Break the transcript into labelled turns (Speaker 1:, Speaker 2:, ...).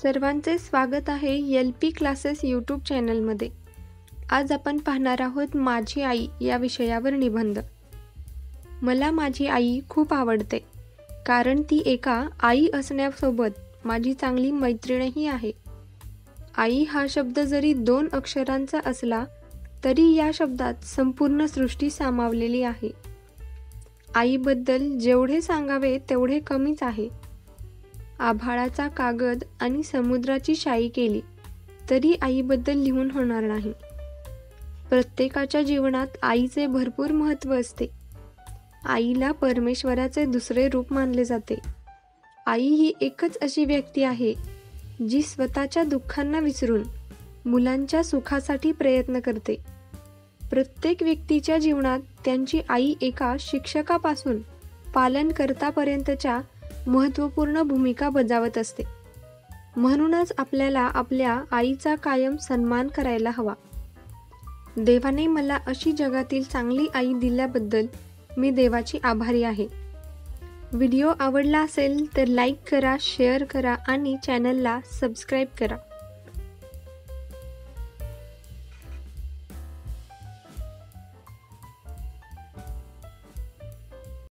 Speaker 1: सर्वांचे स्वागत आहे LP क्लासेस यूट्यूब चॅनलमध्ये। आज आपण पाहणार आहोत माझी आई या विषयावर निबंध। मला माझी आई खूप आवडते, कारण ती एका आई असण्यासोबत माझी चांगली मैत्रीणही आहे। आई हा शब्द जरी 2 अक्षरांचा असला तरी या शब्दात संपूर्ण सृष्टी सामावलेली आहे। आईबद्दल जेवढे सांगावे तेवढे कमीच आहे। आभाळाचा कागद आणि समुद्राची शाई केली तरी आईबद्दल लिहून होणार नाही। प्रत्येकाच्या जीवनात आईचे भरपूर महत्त्व असते। आईला परमेश्वराचे दुसरे रूप मानले जाते। आई ही एकच अशी व्यक्ती आहे जी स्वतःच्या दुःखांना विसरून मुलांच्या सुखासाठी प्रयत्न करते। प्रत्येक व्यक्तीच्या जीवनात त्यांची आई एका शिक्षकापासून पालनकर्त्यापर्यंतच्या महत्त्वपूर्ण भूमिका बजावत असते। म्हणूनच आपल्याला आपल्या आईचा कायम सन्मान करायला हवा। देवाने मला अशी जगातील चांगली आई दिल्याबद्दल मी देवाची आभारी आहे। व्हिडिओ आवडला असेल तर लाईक करा, शेअर करा आणि चॅनलला सबस्क्राईब करा।